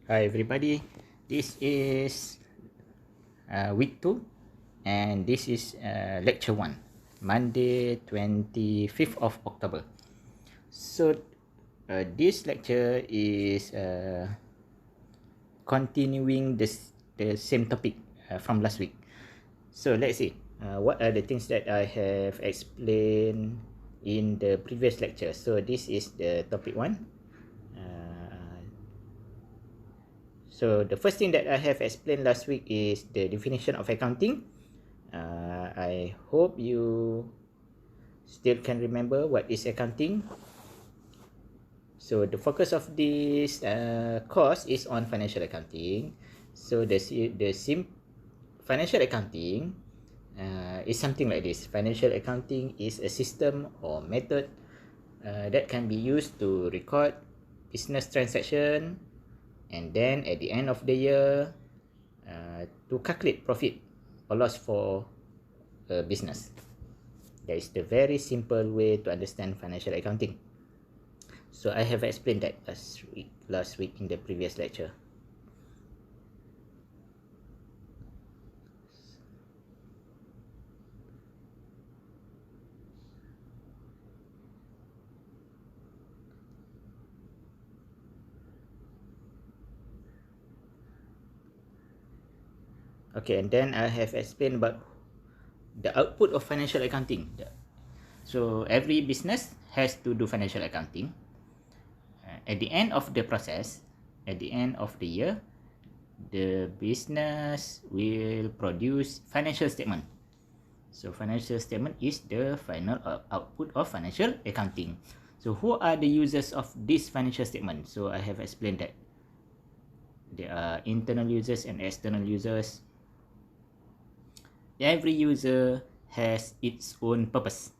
Hi everybody, this is week 2 and this is lecture 1, Monday 25th of October. So this lecture is continuing the same topic from last week. So let's see, what are the things that I have explained in the previous lecture. So this is the topic 1. So the first thing that I have explained last week is the definition of accounting. I hope you still can remember what is accounting. So the focus of this course is on financial accounting. So financial accounting is something like this. Financial accounting is a system or method that can be used to record business transaction, and then at the end of the year to calculate profit or loss for a business. That is the very simple way to understand financial accounting. So I have explained that last week in the previous lecture. Okay, and then I have explained about the output of financial accounting. So every business has to do financial accounting. At the end of the process, at the end of the year, the business will produce financial statement. So financial statement is the final output of financial accounting. So who are the users of this financial statement? So I have explained that there are internal users and external users. Every user has its own purpose.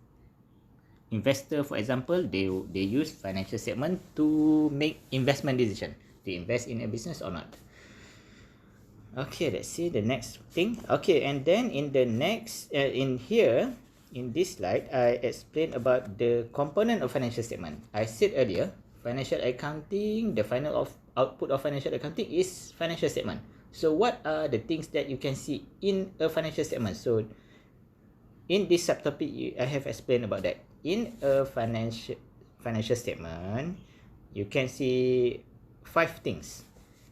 Investor, for example, they use financial statement to make investment decision, to invest in a business or not. Okay, let's see the next thing. Okay, and then in the next in here in this slide, I explained about the component of financial statement. I said earlier, financial accounting, the final output of financial accounting is financial statement. So what are the things that you can see in a financial statement? So in this subtopic, I have explained about that. In a financial statement, you can see 5 things: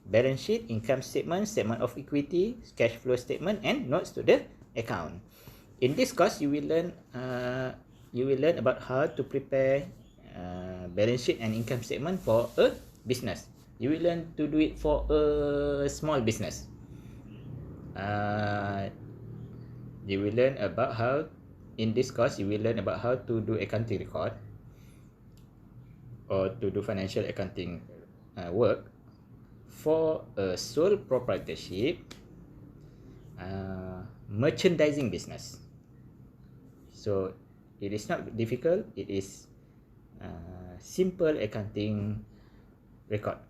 balance sheet, income statement, statement of equity, cash flow statement, and notes to the account. In this course, you will learn about how to prepare balance sheet and income statement for a business. You will learn to do it for a small business. You will learn about how, in this course, you will learn about how to do accounting record or to do financial accounting work for a sole proprietorship merchandising business. So it is not difficult, it is simple accounting record.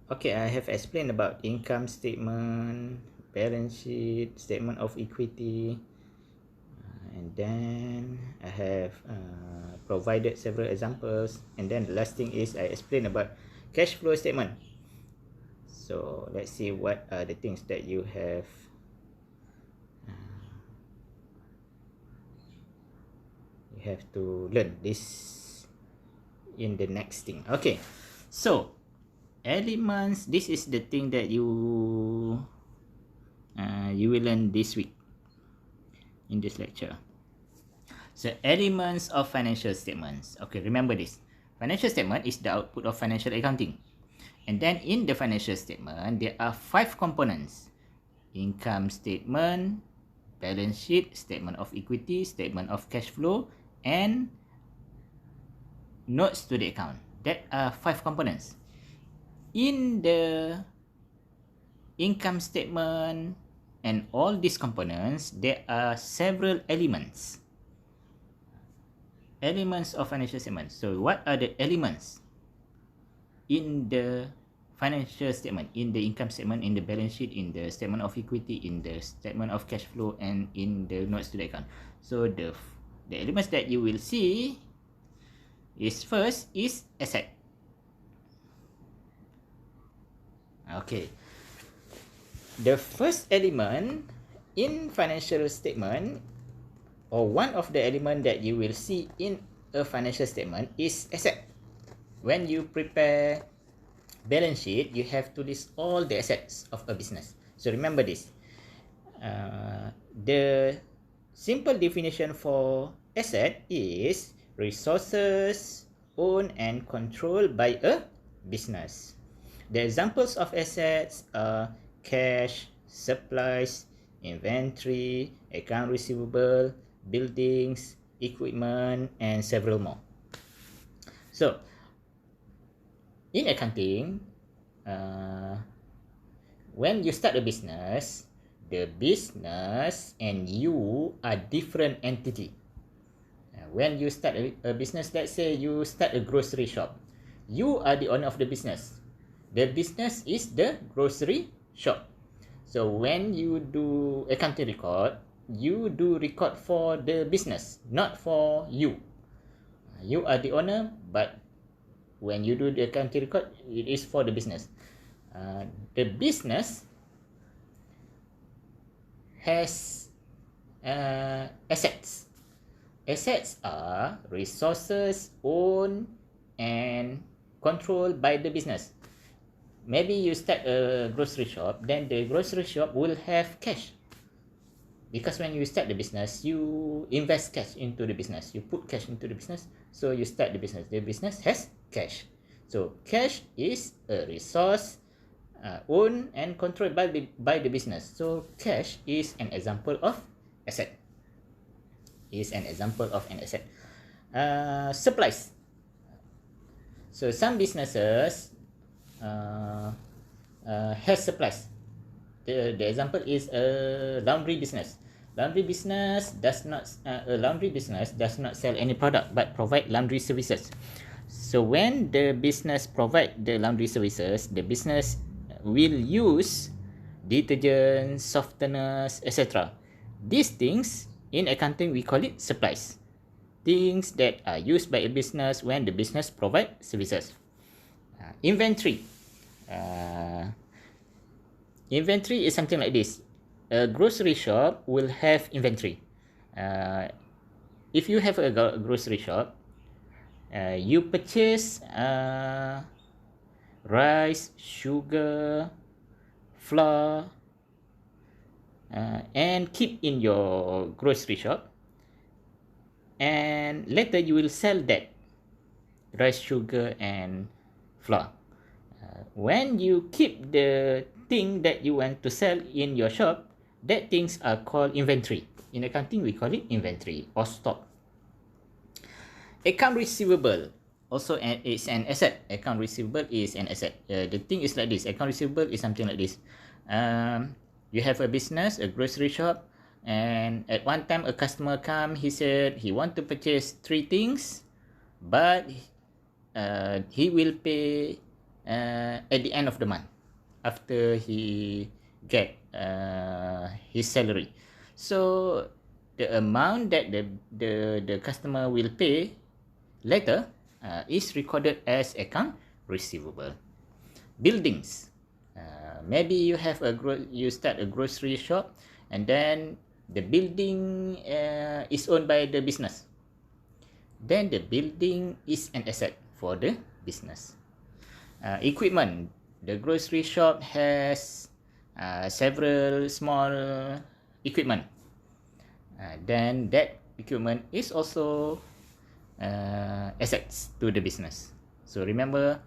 Okay, I have explained about income statement, balance sheet, statement of equity, and then I have provided several examples, and then the last thing is I explained about cash flow statement. So let's see what are the things that you have to learn this in the next thing. Okay, so elements, this is the thing that you will learn this week in this lecture. So elements of financial statements. Okay, remember this. Financial statement is the output of financial accounting. And then in the financial statement, there are 5 components: income statement, balance sheet, statement of equity, statement of cash flow, and notes to the account. That are 5 components. In the income statement and all these components, there are several elements. Elements of financial statement. So what are the elements in the financial statement, in the income statement, in the balance sheet, in the statement of equity, in the statement of cash flow, and in the notes to the account? So the elements that you will see is, first is asset. Okay. The first element in financial statement, or one of the element that you will see in a financial statement, is asset. When you prepare balance sheet, you have to list all the assets of a business. So remember this. The simple definition for asset is resources owned and controlled by a business. The examples of assets are cash, supplies, inventory, account receivable, buildings, equipment, and several more. So, in accounting, when you start a business, the business and you are different entity. When you start a business, let's say you start a grocery shop, you are the owner of the business. The business is the grocery shop. So when you do accounting record, you do record for the business, not for you. You are the owner, but when you do the accounting record, it is for the business. The business has assets. Assets are resources owned and controlled by the business. Maybe you start a grocery shop, then the grocery shop will have cash. Because when you start the business, you invest cash into the business. You put cash into the business, so you start the business. The business has cash. So cash is a resource owned and controlled by the business. So cash is an example of asset. Supplies. So some businesses has supplies. The example is a laundry business. A laundry business does not sell any product but provide laundry services. So when the business provide the laundry services, the business will use detergents, softeners, etc. These things in accounting we call it supplies. Things that are used by a business when the business provide services. Inventory. Inventory is something like this. A grocery shop will have inventory. If you have a grocery shop, you purchase rice, sugar, flour, and keep in your grocery shop, and later you will sell that rice, sugar, and flour. When you keep the thing that you want to sell in your shop, that things are called inventory. In accounting, we call it inventory or stock. Account receivable also is an asset. Account receivable is an asset. The thing is like this. Account receivable is something like this. You have a business, a grocery shop, and at one time a customer come. He said he want to purchase 3 things, but he will pay at the end of the month after he get his salary. So the amount that the customer will pay later is recorded as account receivable. Buildings. Maybe you start a grocery shop, and then the building is owned by the business. Then the building is an asset for the business. Equipment. The grocery shop has several small equipment. Then that equipment is also assets to the business. So remember,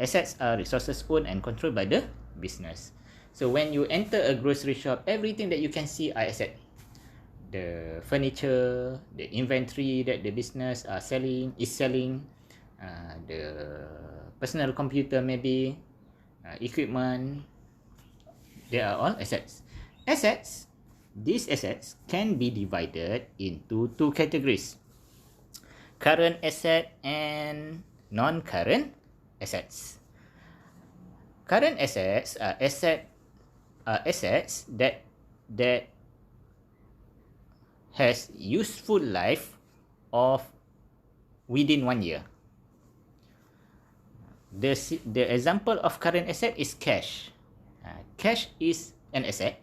assets are resources owned and controlled by the business. So when you enter a grocery shop, everything that you can see are asset. The furniture, the inventory that the business is selling, the personal computer maybe, equipment, they are all assets. These assets can be divided into 2 categories: current asset and non-current assets. Current assets are assets that has useful life of within 1 year. The example of current asset is cash. Cash is an asset,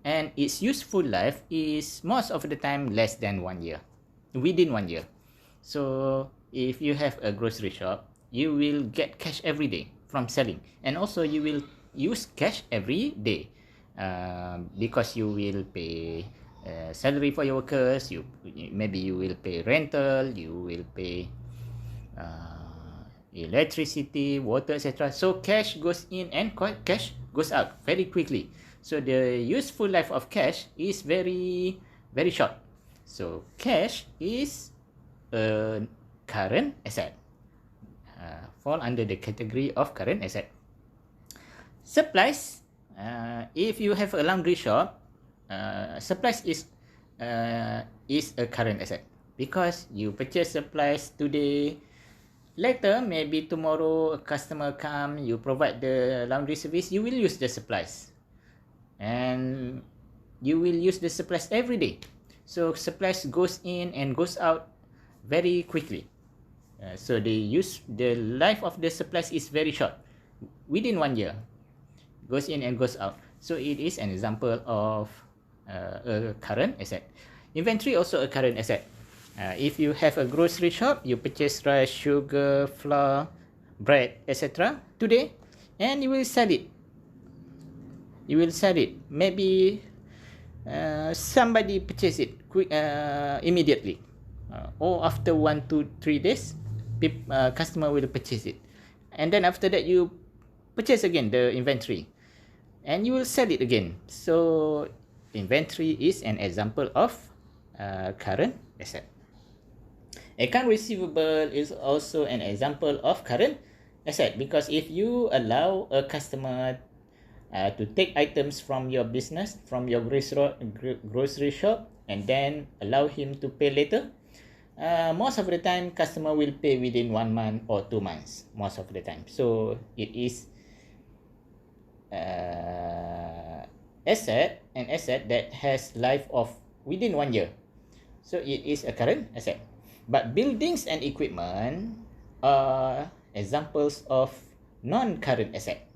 and its useful life is most of the time less than 1 year, within 1 year. So if you have a grocery shop, you will get cash every day from selling, and also you will use cash every day, because you will pay salary for your workers. Maybe you will pay rental, you will pay electricity, water, etc. So cash goes in and cash goes out very quickly. So the useful life of cash is very, very short. So cash is a current asset, fall under the category of current asset. Supplies, if you have a laundry shop, supplies is a current asset, because you purchase supplies today. Later, maybe tomorrow, a customer come, you provide the laundry service, you will use the supplies. And you will use the supplies every day. So supplies goes in and goes out very quickly. So the life of the supplies is very short, within 1 year. Goes in and goes out. So it is an example of a current asset. Inventory also a current asset. If you have a grocery shop, you purchase rice, sugar, flour, bread, etc. today, and you will sell it. Maybe somebody purchase it immediately, or after 1 to 3 days, customer will purchase it, and then after that you purchase again the inventory, and you will sell it again. So inventory is an example of current asset. Account receivable is also an example of current asset, because if you allow a customer to take items from your business, from your grocery shop, and then allow him to pay later, most of the time customer will pay within 1 month or 2 months, most of the time. So it is an asset that has life of within 1 year. So it is a current asset. But buildings and equipment are examples of non-current asset.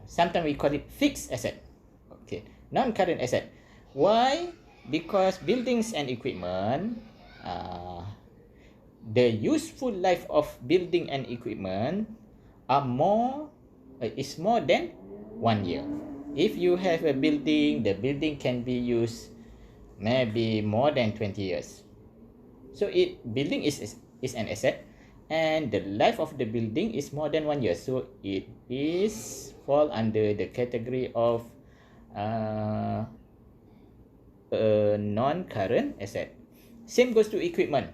Sometimes we call it fixed asset. Okay, non-current asset. Why? Because buildings and equipment, the useful life of building and equipment is more than 1 year. If you have a building, the building can be used maybe more than 20 years. So building is an asset, and the life of the building is more than 1 year. So it is fall under the category of a non-current asset. Same goes to equipment.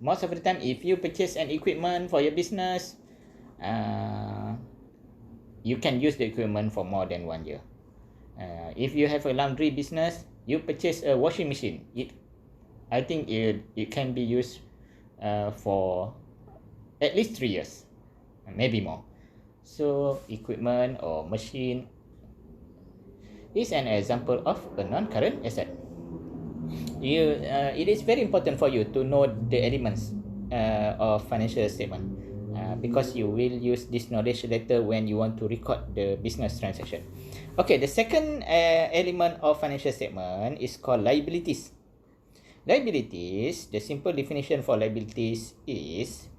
Most of the time, if you purchase an equipment for your business, you can use the equipment for more than 1 year. If you have a laundry business, you purchase a washing machine. I think it can be used for at least 3 years, maybe more. So equipment or machine is an example of a non-current asset. It is very important for you to know the elements of financial statement, because you will use this knowledge later when you want to record the business transaction. Okay, the second element of financial statement is called liabilities. Liabilities, the simple definition for liabilities is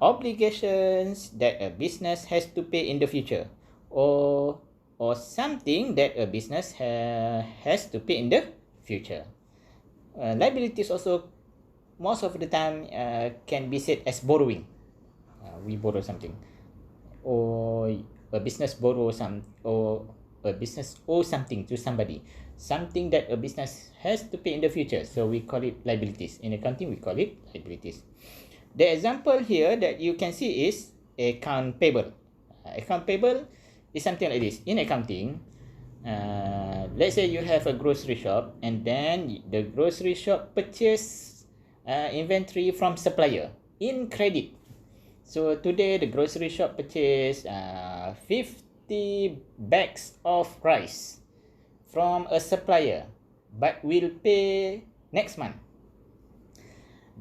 obligations that a business has to pay in the future, or something that a business has to pay in the future. Liabilities also, most of the time, can be said as borrowing. We borrow something, or a business owes something to somebody, something that a business has to pay in the future. So we call it liabilities. In accounting, we call it liabilities. The example here that you can see is account payable. Account payable is something like this. In accounting, let's say you have a grocery shop, and then the grocery shop purchase inventory from supplier in credit. So today the grocery shop purchased 50 bags of rice from a supplier, but will pay next month.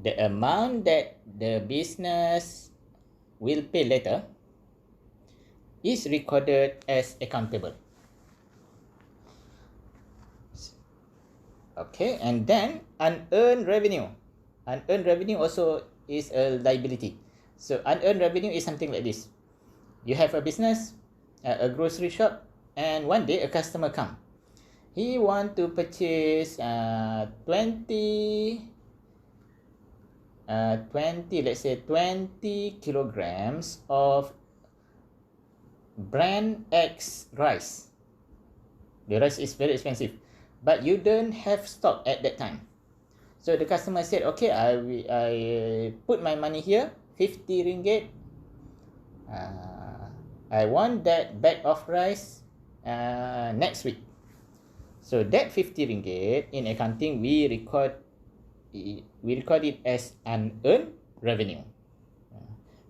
The amount that the business will pay later is recorded as account payable. Okay, and then unearned revenue. Unearned revenue also is a liability. So unearned revenue is something like this. You have a business, a grocery shop, and one day a customer come. He want to purchase 20, let's say 20 kilograms of brand X rice. The rice is very expensive, but you don't have stock at that time. So the customer said, okay, I put my money here, 50 ringgit. I want that bag of rice next week. So that 50 ringgit in accounting, we record it as unearned revenue.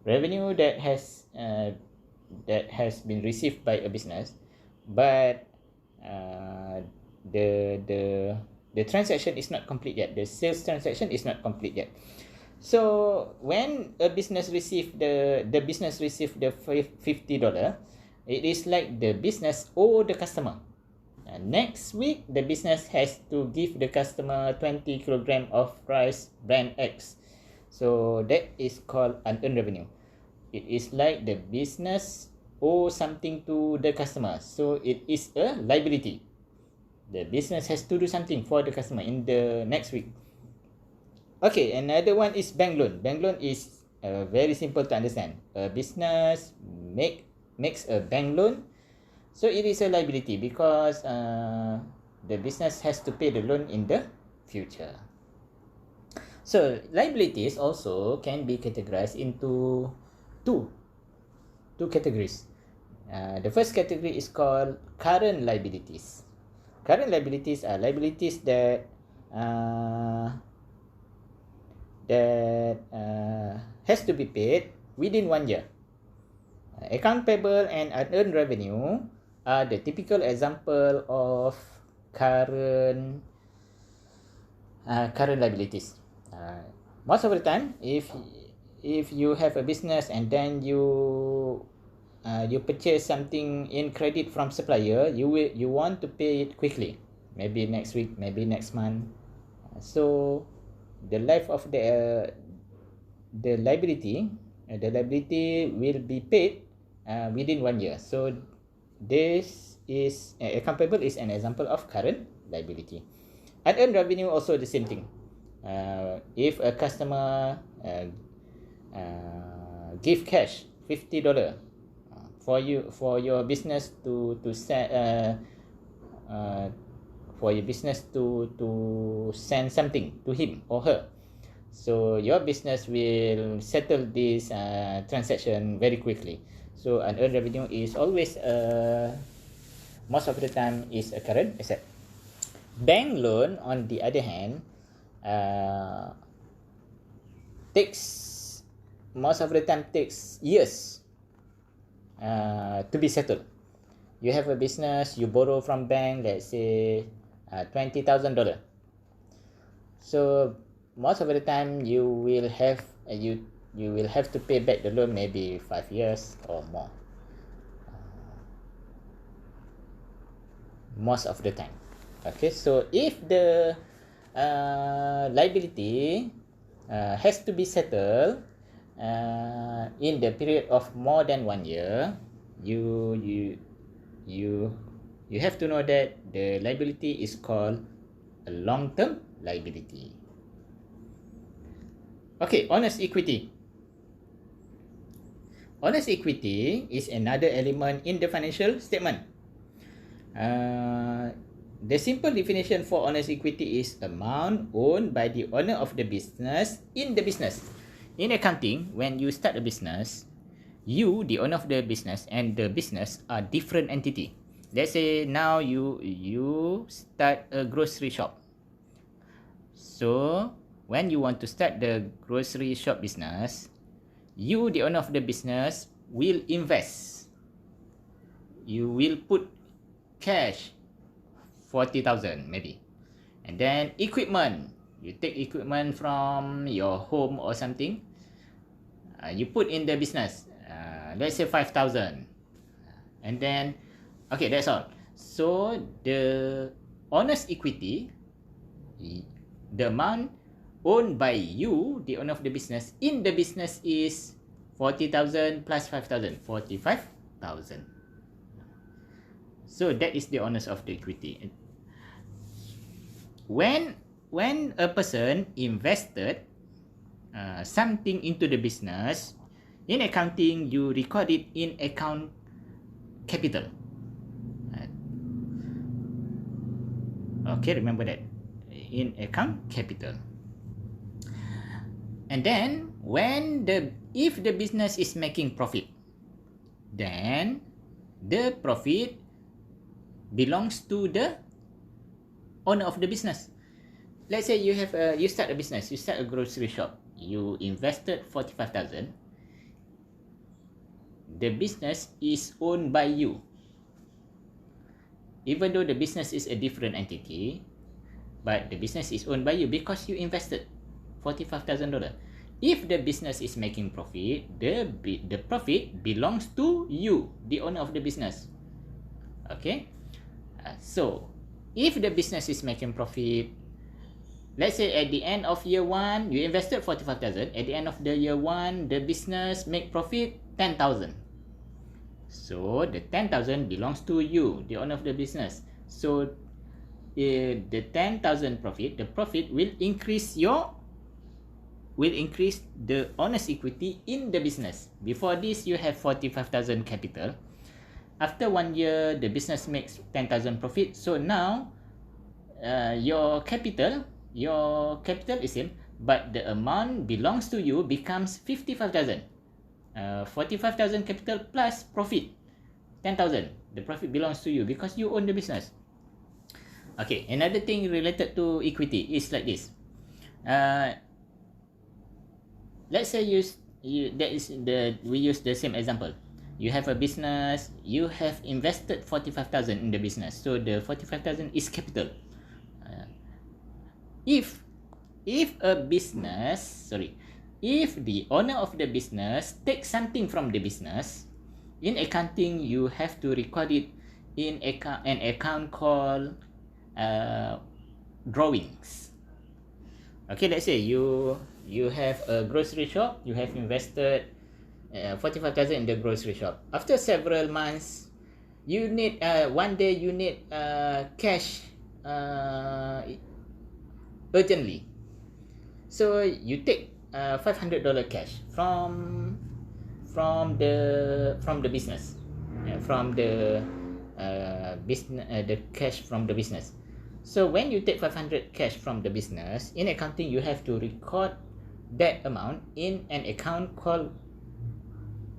Revenue that has been received by a business, but the transaction is not complete yet. The sales transaction is not complete yet. So when a business receive the business receive the $50, it is like the business owe the customer. Next week, the business has to give the customer 20 kilogram of rice brand X. So that is called unearned revenue. It is like the business owe something to the customer. So it is a liability. The business has to do something for the customer in the next week. Okay, another one is bank loan. Bank loan is very simple to understand. A business makes a bank loan. So it is a liability because the business has to pay the loan in the future. So liabilities also can be categorized into two categories. The first category is called current liabilities. Current liabilities are liabilities that has to be paid within 1 year. Account payable and unearned revenue are the typical example of current liabilities. Most of the time, if you have a business and then you purchase something in credit from supplier, you want to pay it quickly, maybe next week, maybe next month. So the life of the liability will be paid within 1 year. So this is account payable is an example of current liability. Unearned revenue also the same thing. If a customer give cash $50 for your business to send for your business to send something to him or her, so your business will settle this transaction very quickly. So unearned revenue is always most of the time is a current asset. Bank loan, on the other hand, most of the time takes years to be settled. You have a business, you borrow from bank, let's say $20,000. So most of the time you will have to pay back the loan maybe 5 years or more. Most of the time. Okay, so if the liability has to be settled in the period of more than 1 year, you have to know that the liability is called a long-term liability. Okay, honest equity. Honest equity is another element in the financial statement. The simple definition for honest equity is amount owned by the owner of the business in the business. In accounting, when you start a business, you, the owner of the business, and the business are different entity. Let's say now you start a grocery shop. So when you want to start the grocery shop business, you, the owner of the business, will invest. You will put cash 40,000 maybe, and then equipment, you take equipment from your home or something. You put in the business, let's say 5,000, and then, okay, that's all. So the owner's equity, the amount owned by you, the owner of the business, in the business is 40,000 plus 5,000, 45,000. So that is the owners of the equity. When a person invested something into the business, in accounting, you record it in account capital. Okay, remember that. In account capital. And then, if the business is making profit, then the profit belongs to the owner of the business. Let's say you start a business, you start a grocery shop, you invested 45,000. The business is owned by you. Even though the business is a different entity, but the business is owned by you because you invested $45,000. If the business is making profit, the profit belongs to you, the owner of the business. Okay? So, if the business is making profit, let's say at the end of year 1, you invested 45,000. At the end of the year 1, the business make profit 10,000. So, the 10,000 belongs to you, the owner of the business. So, the 10,000 profit, the profit will increase the owner's equity in the business. Before this, you have 45,000 capital. After 1 year, the business makes 10,000 profit. So now, your capital is same, but the amount belongs to you becomes 55,000. 45,000 capital plus profit, 10,000. The profit belongs to you because you own the business. Okay, another thing related to equity is like this. Let's say we use the same example. You have a business, you have invested 45,000 in the business. So the 45,000 is capital. If the owner of the business takes something from the business, in accounting you have to record it in an account called drawings. Okay, let's say you have a grocery shop, you have invested 45,000 in the grocery shop. After several months, you need one day you need cash urgently. So you take $500 cash from the business, from the business, the cash from the business. So when you take 500 cash from the business, in accounting you have to record that amount in an account called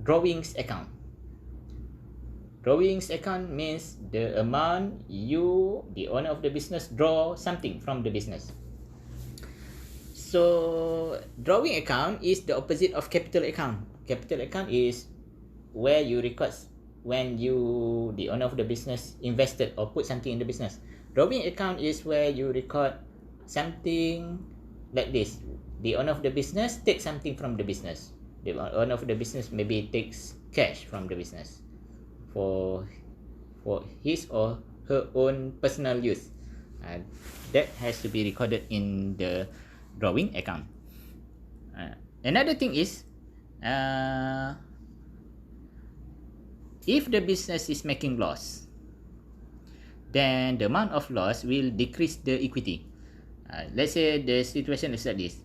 drawings account. Drawings account means the amount you, the owner of the business, draw something from the business. So drawing account is the opposite of capital account. Capital account is where you record when you, the owner of the business, invested or put something in the business. Drawing account is where you record something like this. The owner of the business takes something from the business. The owner of the business maybe takes cash from the business for his or her own personal use. That has to be recorded in the drawing account. Another thing is, if the business is making loss, then the amount of loss will decrease the equity. Let's say the situation is like this.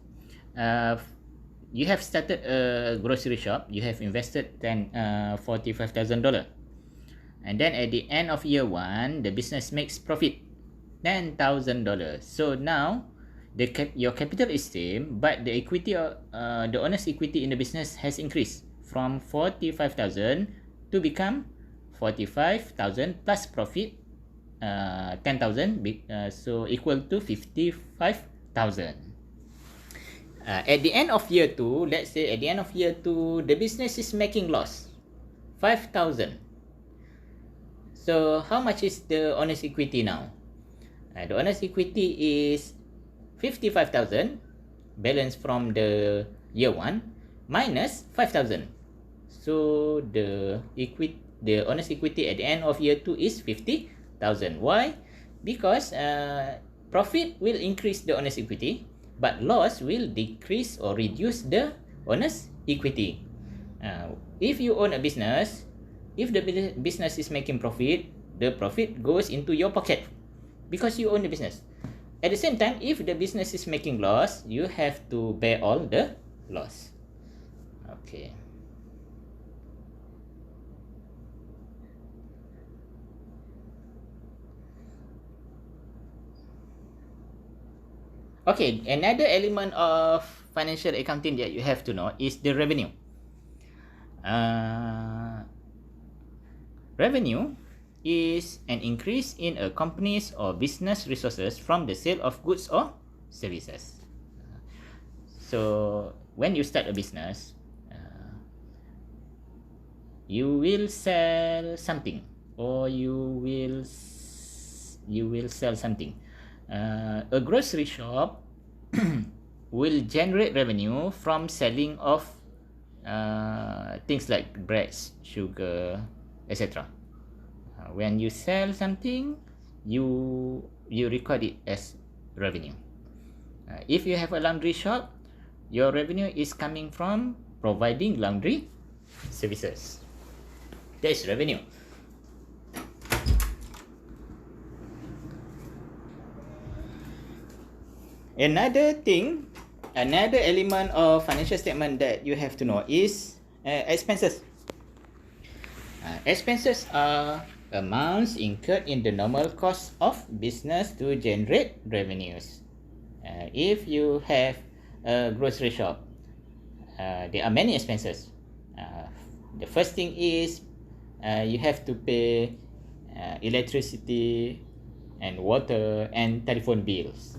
You have started a grocery shop, you have invested $45,000. And then at the end of year 1, the business makes profit, $10,000. So now, your capital is same, but the equity, the owner's equity in the business has increased from 45,000 to become 45,000 plus profit, 10,000, so equal to 55,000. At the end of year 2, let's say at the end of year 2, the business is making loss, 5,000. So how much is the owner's equity now? The owner's equity is 55,000, balance from the year 1, minus 5,000. So the owner's equity at the end of year 2 is 50,000. Why? Because profit will increase the owner's equity, but loss will decrease or reduce the owner's equity. If you own a business, if the business is making profit, the profit goes into your pocket because you own the business. At the same time, if the business is making loss, you have to bear all the loss. Okay. Okay, another element of financial accounting that you have to know is the revenue. Revenue is an increase in a company's or business resources from the sale of goods or services. So when you start a business, you will sell something, or you will sell something. A grocery shop will generate revenue from selling of things like breads, sugar, etc. When you sell something, you record it as revenue. If you have a laundry shop, your revenue is coming from providing laundry services. That is revenue. Another element of financial statement that you have to know is expenses. Expenses are amounts incurred in the normal course of business to generate revenues. If you have a grocery shop, there are many expenses. The first thing is you have to pay electricity and water and telephone bills.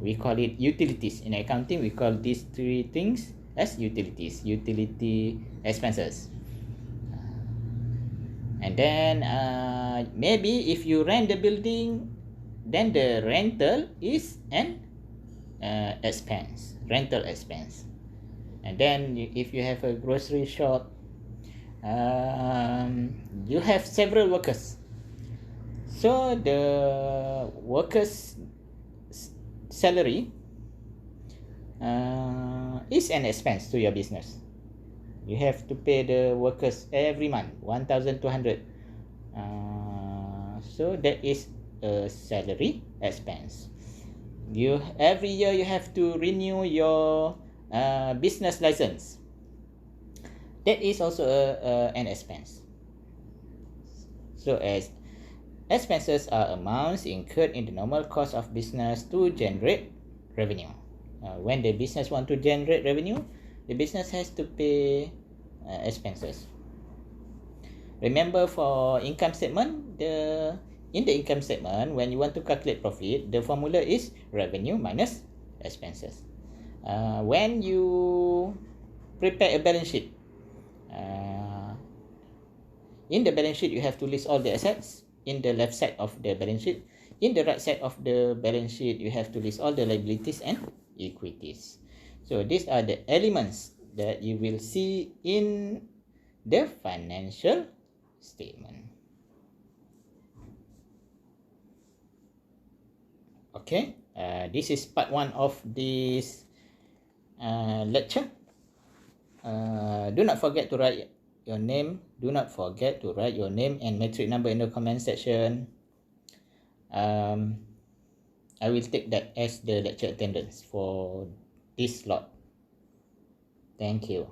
We call it utilities. In accounting, we call these three things as utilities, utility expenses. And then maybe if you rent the building, then the rental is an expense, rental expense. And then if you have a grocery shop, you have several workers. So the workers' salary is an expense to your business. You have to pay the workers every month 1,200. So that is a salary expense. Every year you have to renew your business license. That is also an expense. So as expenses are amounts incurred in the normal course of business to generate revenue. When the business want to generate revenue, the business has to pay expenses. Remember, for income statement, in the income statement, when you want to calculate profit, the formula is revenue minus expenses. When you prepare a balance sheet, in the balance sheet you have to list all the assets in the left side of the balance sheet. In the right side of the balance sheet, you have to list all the liabilities and equities. So these are the elements that you will see in the financial statement. Okay, this is part 1 of this lecture. Do not forget to write your name. Do not forget to write your name and metric number in the comment section. I will take that as the lecture attendance for this slot. Thank you.